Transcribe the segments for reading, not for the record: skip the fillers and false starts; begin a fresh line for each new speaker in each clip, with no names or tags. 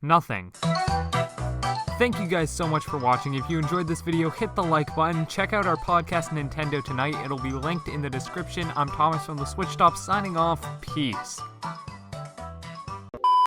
Nothing. Thank you guys so much for watching. If you enjoyed this video, hit the like button. Check out our podcast, Nintendo Tonight. It'll be linked in the description. I'm Thomas from the Switch Stop, signing off. Peace.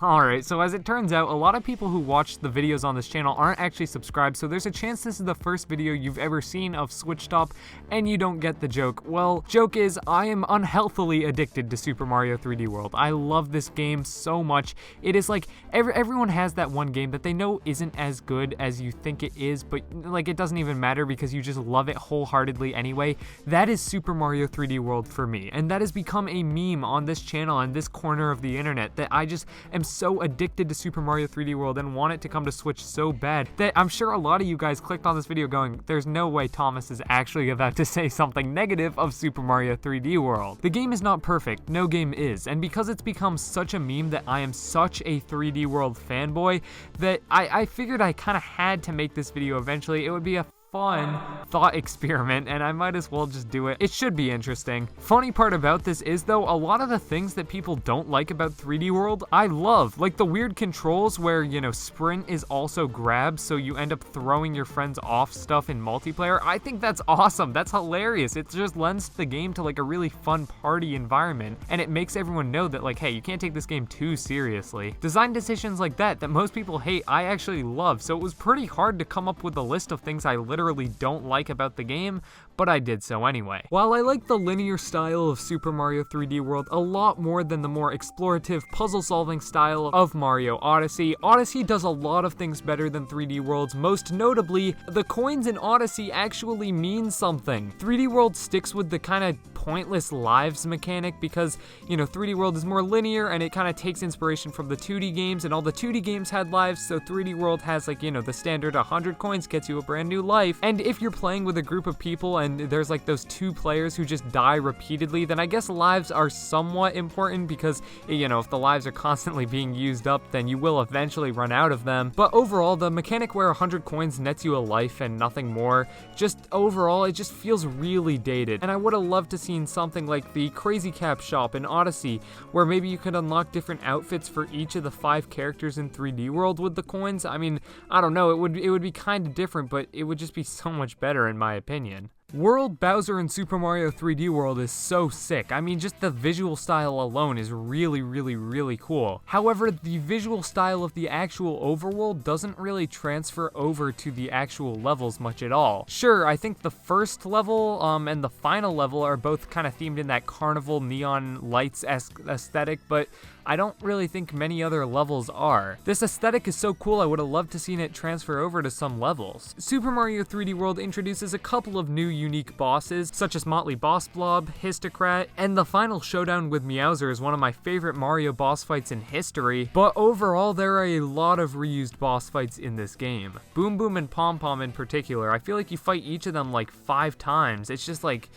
Alright, so as it turns out, a lot of people who watch the videos on this channel aren't actually subscribed, so there's a chance this is the first video you've ever seen of Switch Stop, and you don't get the joke. Well, joke is, I am unhealthily addicted to Super Mario 3D World. I love this game so much. It is like, everyone has that one game that they know isn't as good as you think it is, but like, it doesn't even matter because you just love it wholeheartedly anyway. That is Super Mario 3D World for me, and that has become a meme on this channel and this corner of the internet that I just am so addicted to Super Mario 3D World and want it to come to Switch so bad that I'm sure a lot of you guys clicked on this video going, there's no way Thomas is actually about to say something negative of Super Mario 3D World. The game is not perfect, no game is, and because it's become such a meme that I am such a 3D World fanboy that I figured I kind of had to make this video eventually. It would be a fun thought experiment, and I might as well just do it. It should be interesting. Funny part about this is, though, a lot of the things that people don't like about 3D World, I love. Like the weird controls where, you know, sprint is also grab, so you end up throwing your friends off stuff in multiplayer. I think that's awesome. That's hilarious. It just lends the game to like a really fun party environment, and it makes everyone know that like, hey, you can't take this game too seriously. Design decisions like that most people hate, I actually love, so it was pretty hard to come up with a list of things I literally don't like about the game, but I did so anyway. While I like the linear style of Super Mario 3D World a lot more than the more explorative puzzle-solving style of Mario Odyssey, Odyssey does a lot of things better than 3D World's. Most notably, the coins in Odyssey actually mean something. 3D World sticks with the kind of pointless lives mechanic because, you know, 3D World is more linear and it kind of takes inspiration from the 2D games, and all the 2D games had lives, so 3D World has like, you know, the standard 100 coins gets you a brand new life. And if you're playing with a group of people and there's like those two players who just die repeatedly, then I guess lives are somewhat important because, you know, if the lives are constantly being used up, then you will eventually run out of them. But overall, the mechanic where 100 coins nets you a life and nothing more, just overall, it just feels really dated. And I would have loved to seen something like the Crazy Cap shop in Odyssey, where maybe you could unlock different outfits for each of the 5 characters in 3D World with the coins. I mean, I don't know, it would be kind of different, but it would just be so much better in my opinion. World Bowser in Super Mario 3D World is so sick. I mean, just the visual style alone is really cool. However, the visual style of the actual overworld doesn't really transfer over to the actual levels much at all. Sure, I think the first level and the final level are both kind of themed in that carnival neon lights-esque aesthetic, but I don't really think many other levels are. This aesthetic is so cool, I would have loved to seen it transfer over to some levels. Super Mario 3D World introduces a couple of new unique bosses, such as Motley Boss Blob, Histocrat, and the final showdown with Meowser is one of my favorite Mario boss fights in history, but overall there are a lot of reused boss fights in this game. Boom Boom and Pom Pom in particular, I feel like you fight each of them like 5 times. It's just like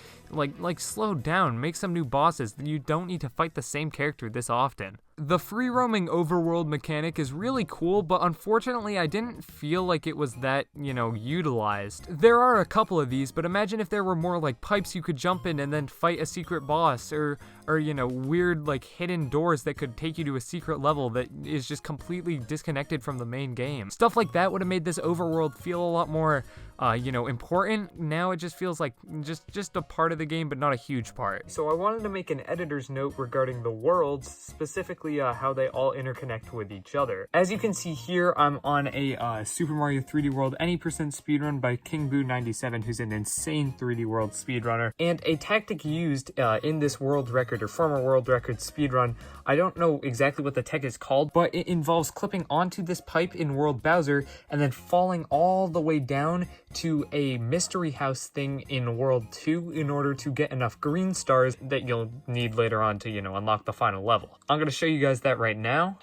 slow down, make some new bosses. You don't need to fight the same character this often. The free-roaming overworld mechanic is really cool, but unfortunately I didn't feel like it was that, you know, utilized. There are a couple of these, but imagine if there were more like pipes you could jump in and then fight a secret boss, or you know, weird like hidden doors that could take you to a secret level that is just completely disconnected from the main game. Stuff like that would have made this overworld feel a lot more you know, important. Now it just feels like just a part of the game, but not a huge part. So I wanted to make an editor's note regarding the worlds, specifically how they all interconnect with each other. As you can see here, I'm on a Super Mario 3D World any% speedrun by KingBoo97, who's an insane 3D World speedrunner. And a tactic used in this world record or former world record speedrun, I don't know exactly what the tech is called, but it involves clipping onto this pipe in World Bowser and then falling all the way down to a mystery house thing in World 2 in order to get enough green stars that you'll need later on to, you know, unlock the final level. I'm gonna show you guys that right now.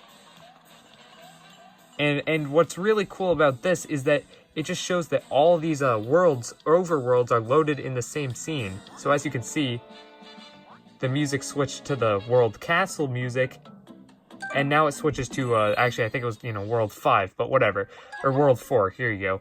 And what's really cool about this is that it just shows that all these overworlds are loaded in the same scene. So as you can see, the music switched to the World Castle music, and now it switches to, actually I think it was, you know, World 5, but whatever, or World 4, here you go.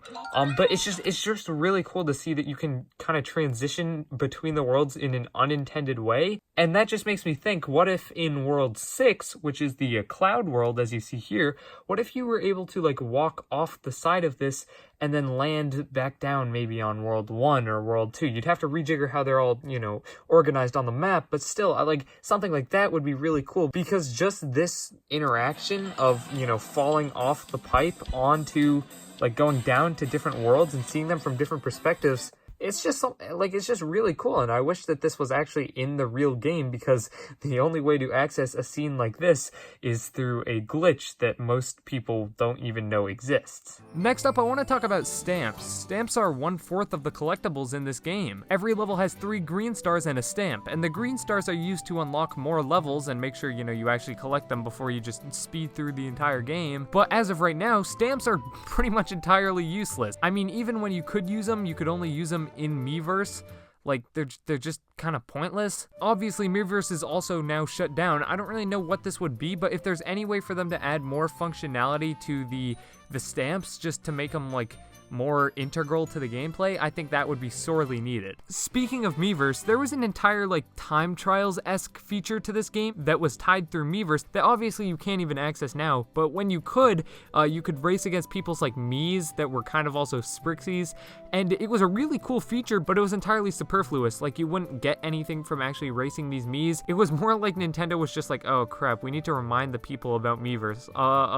But it's just really cool to see that you can kind of transition between the worlds in an unintended way. And that just makes me think, what if in World 6, which is the cloud world, as you see here, what if you were able to, like, walk off the side of this and then land back down maybe on World 1 or World 2? You'd have to rejigger how they're all, you know, organized on the map, but still, like, something like that would be really cool, because just this interaction of, you know, falling off the pipe onto, like, going down to different worlds and seeing them from different perspectives, it's just like, it's just really cool. And I wish that this was actually in the real game, because the only way to access a scene like this is through a glitch that most people don't even know exists. Next up, I want to talk about stamps. Stamps are 1/4 of the collectibles in this game. Every level has 3 green stars and a stamp, and the green stars are used to unlock more levels and make sure, you know, you actually collect them before you just speed through the entire game. But as of right now, stamps are pretty much entirely useless. I mean, even when you could use them, you could only use them in Miiverse. Like, they're just kind of pointless. Obviously, Miiverse is also now shut down. I don't really know what this would be, but if there's any way for them to add more functionality to the stamps, just to make them, like, more integral to the gameplay, I think that would be sorely needed. Speaking of Miiverse, there was an entire, like, time trials-esque feature to this game that was tied through Miiverse that obviously you can't even access now, but when you could race against people's, like, Miis that were kind of also Sprixies, and it was a really cool feature, but it was entirely superfluous. Like, you wouldn't get anything from actually racing these Miis. It was more like Nintendo was just like, oh crap, we need to remind the people about Miiverse.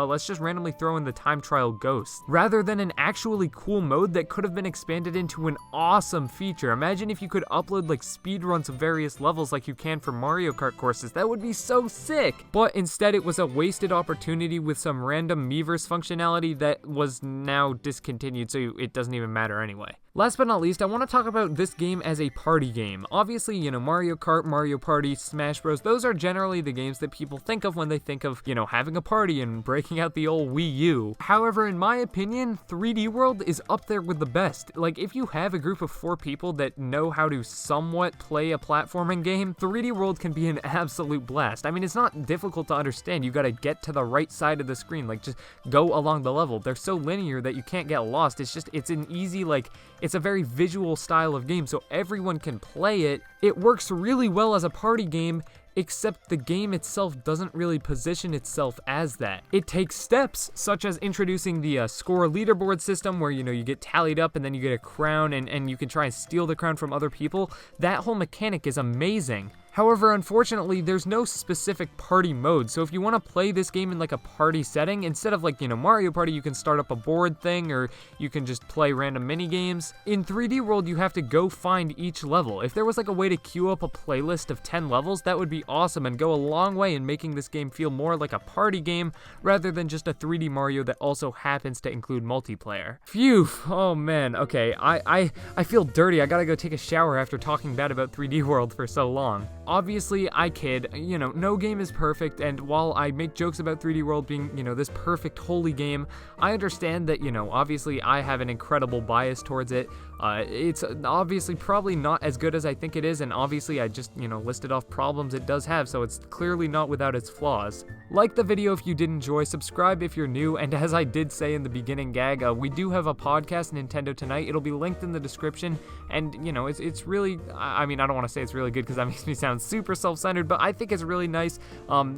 Let's just randomly throw in the time trial Ghost, rather than an actually cool mode that could have been expanded into an awesome feature. Imagine if you could upload, like, speedruns of various levels like you can for Mario Kart courses. That would be so sick! But instead, it was a wasted opportunity with some random Miiverse functionality that was now discontinued, so it doesn't even matter anyway. Last but not least, I want to talk about this game as a party game. Obviously, you know, Mario Kart, Mario Party, Smash Bros, those are generally the games that people think of when they think of, you know, having a party and breaking out the old Wii U. However, in my opinion, 3D World is up there with the best. Like, if you have a group of 4 people that know how to somewhat play a platforming game, 3D World can be an absolute blast. I mean, it's not difficult to understand. You gotta get to the right side of the screen, like, just go along the level. They're so linear that you can't get lost. It's an easy, like, it's a very visual style of game, so everyone can play it. It works really well as a party game, except the game itself doesn't really position itself as that. It takes steps, such as introducing the score leaderboard system, where, you know, you get tallied up and then you get a crown, and you can try and steal the crown from other people. That whole mechanic is amazing. However, unfortunately, there's no specific party mode, so if you want to play this game in, like, a party setting, instead of, like, you know, Mario Party, you can start up a board thing, or you can just play random mini games. In 3D World, you have to go find each level. If there was, like, a way to queue up a playlist of 10 levels, that would be awesome and go a long way in making this game feel more like a party game rather than just a 3D Mario that also happens to include multiplayer. Phew, oh man, okay, I feel dirty. I gotta go take a shower after talking bad about 3D World for so long. Obviously, I kid, you know, no game is perfect, and while I make jokes about 3D World being, you know, this perfect holy game, I understand that, you know, obviously I have an incredible bias towards it. It's obviously probably not as good as I think it is, and obviously I just, you know, listed off problems it does have, so it's clearly not without its flaws. Like the video if you did enjoy, subscribe if you're new, and as I did say in the beginning gag, we do have a podcast, Nintendo Tonight. It'll be linked in the description, and, you know, it's really, I mean, I don't want to say it's really good because that makes me sound super self-centered, but I think it's really nice.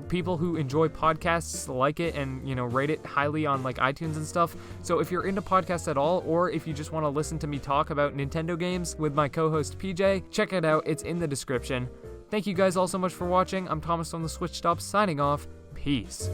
People who enjoy podcasts like it and, you know, rate it highly on, like, iTunes and stuff. So if you're into podcasts at all, or if you just want to listen to me talk about Nintendo games with my co-host PJ, check it out. It's in the description. Thank you guys all so much for watching. I'm Thomas on the Switch Stop signing off. Peace.